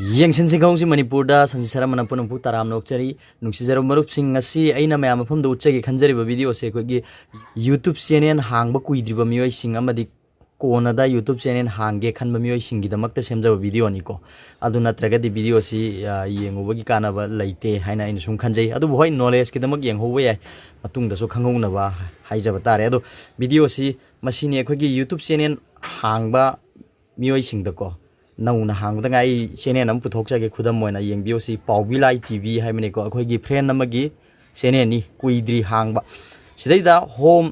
YENGSINSI KHANGHOUSI Manipur da Sharma na punung putaram nokchari nuksijaro marup sing ngasi aina mayam mafam da utchagi khanjariba video se kogi YouTube channel hangba kuidriba miyoi sing amadi kona da YouTube channel hangge khanba miyoi singi damakta semjaba video ni ko adu natragadi video si yengubagi kanaba laite haina ina sum khanjai adu hoi knowledge ki damak yenghoba yai matung da so khanghona ba haijaba tare adu video si masini kogi YouTube channel hangba miyoi sing da ko nauna hangda ngai channel am puthokjage khudam moina yengbiyo si Paubilai TV haimane ko akhoi friend amagi channel ni kuidri hangba sidaida home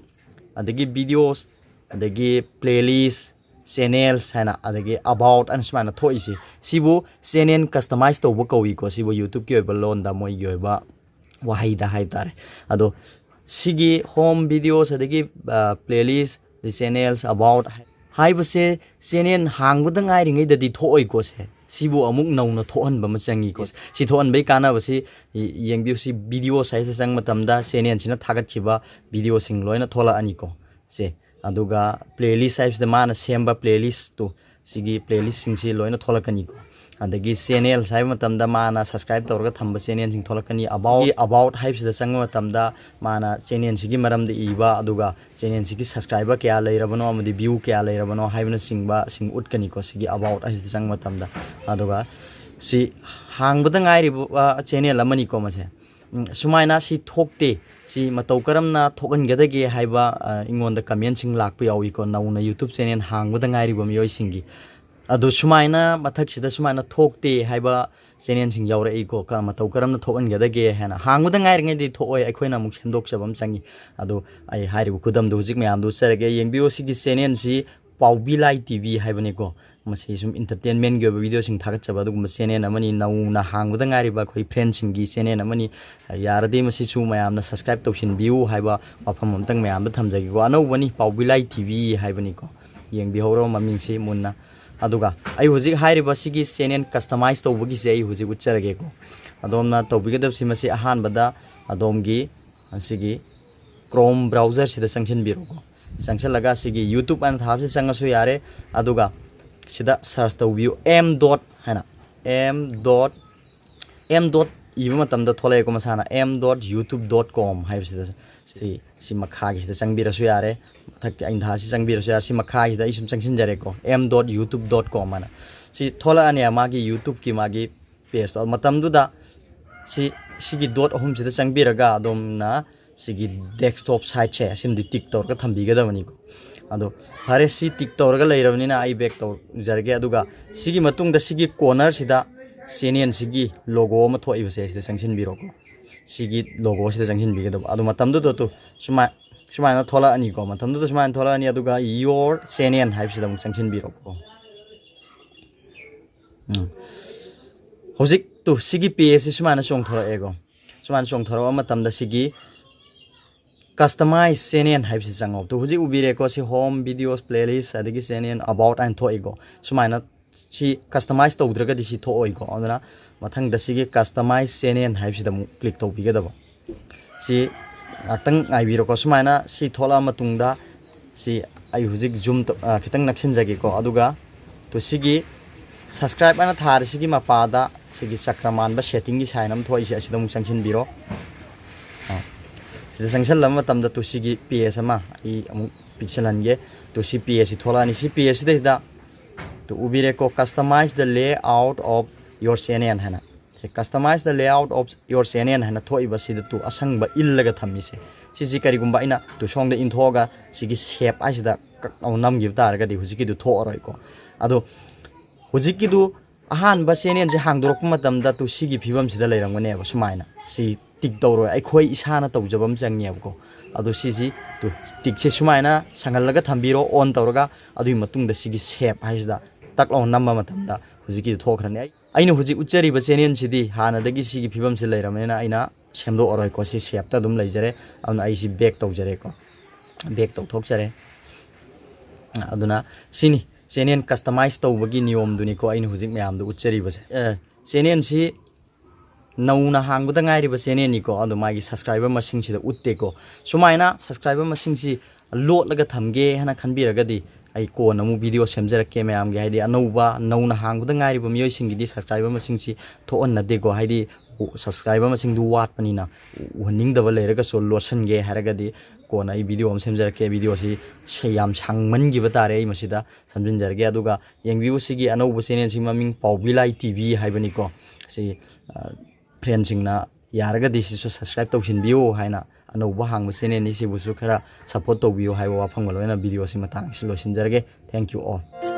adagi videos adagi playlist channels hana adagi about and smana thoisi sibu channel customize to bokawi ko sibu YouTube ki oiba lon da moi yoiba wahaida haitare ado sigi home videos adagi playlist the channels about haibase channel hangbuda ngai ringai dadi thoi ko se sibu amuk nauna thohan ba machangi ko si thohan bai kana basi yengbiu si video size sang matamda channel sina thagat khiba video sing loina thola ani ko se aduga playlist size de mana semba playlist to sigi playlist sing si loina thola kani ko adagi channel sai matamda mana subscribe tawra thamba channel sing thola kani about hypes da sang matamda mana channel sigi maram de iba aduga channel sigi subscriber kya leirabano amadi view kya leirabano haibna singba sing utkani ko sigi about hypes da sang matamda aduga si hangbada ngai ri channel amani ko mase sumaina si thokte si Matoukaramna thokan gadage haiba ingonda comment sing lakpa yawi ko nauna YouTube channel hangbada ngai ri bam yoi singi adu sumaina mathak sida sumaina thokte haiba channel sing yawra iko ka Matoukaramna thokan gadage hana hangbuda ngai ringai di thoi eikhoina muk sendok sabam changi adu ai hari kudam du jik mayam du serege yengbiyo sigi channel si Paubilai TV haibani ko masi sum entertainment ge video sing thagat chaba du channel amani nauna hangbuda ngai ri ba khoi friend sing gi channel amani yarade masi su mayam na subscribe tawsinbiyu haiba wafam amtang mayam da thamjagi ko anau bani Paubilai TV haibani ko yengbi horo maming si munna aduga ai huzik hairiba sigi channel customize to bugi sei huzik ucharage ko adomna to bigadab simasi ahan bada adomgi sigi Chrome browser sida sanction biro ko sanction laga sigi YouTube an thab se sangasu yare aduga sida search to view m dot hana m dot iba matamda tholai ko masana m.youtube.com haib sida si makhagi sida sangbira su yare thak ain thar si sangbira su yare si makhagi da isum sangsin jare ko m.youtube.com ana si thola ani amagi YouTube ki magi page to matamdu da si gi dot ahum sida sangbira ga adomna sigi desktop site che simdi TikTok ka thambiga da bani ko ado hare si TikTok ga leirabni na ai back to jarge aduga sigi matung da sigi corner sida channel sigi logo ma thoi base sida sangsin biro ko sigi logo sida sangsin biga da adu matamdu to suma na thola ani ko matamdu to suma thola ani aduga your channel haib sida muk sangsin biro ko hozik to sigi page suma na song thora ego suma song thora matamda sigi customize channel haib si chango to huji ubire ko si home videos playlist adigi channel about and thoi go sumaina si customize to udraga di si thoi go andana mathang da si customize channel haib si da click to biga da si atang ai biro ko sumaina si thola matungda si ai huji zoom khitang naksin jagi ko aduga to sigi subscribe ana thar sigi mapada sigi chakraman ba setting gi sainam thoi si asidam changsin biro sida sanction lama tamda to sigi PS ama I amu pixel hange to si PS thola ni si PS da to ubire ko customize the layout of your channel hana customize the layout of your channel hana thoi ba sida to asang ba illaga thammi se si kari gumba ina to song da in thoga sigi shape ai sida nam give tar ga di hujiki du tho roi ko ado hujiki du ahan ba channel je hangdorok matamda to sigi phibam sida leirangone ba sumaina si tik tawro aikhoi isana tawjabam changniyab ko adu sisi to tik se sumaina sangallaga thambiro on tawraga adui matungda sigi shape haisda taklo namma matamda hujiki thokhrani aina huji uchari ba channel sidi hana dagi sigi phibam se leiramena aina semdo oroi ko si shape ta dum leijare aduna ai si back tawjare ko back taw thokjare aduna sini channel customize tawbagi niyom duni ko aina huji mayam du uchari ba channel si nauna hangbuda ngai ri ba channel ni ko adu magi subscriber masing si da utte ko sumaina subscriber masing si lot laga thamge hana khanbiraga di ai ko na mu video semjarake mayam ge haidi anouba nauna hangbuda ngari ba miyoi singi di subscriber masing si to on na de go haidi subscriber masing du wat panina warning da bale raga so lotion ge haraga di ko na video am semjarake video si sayam sangman gi batare ai masida samjin jarge aduga yengbiu sigi anouba channel si maming Paubilai TV haibani ko si friend singna yaraga di si subscribe tawsinbiu haina anouba hangba channel ni si busu khara support tawbiu haiba wafam galo na video si matang si losin jarge thank you all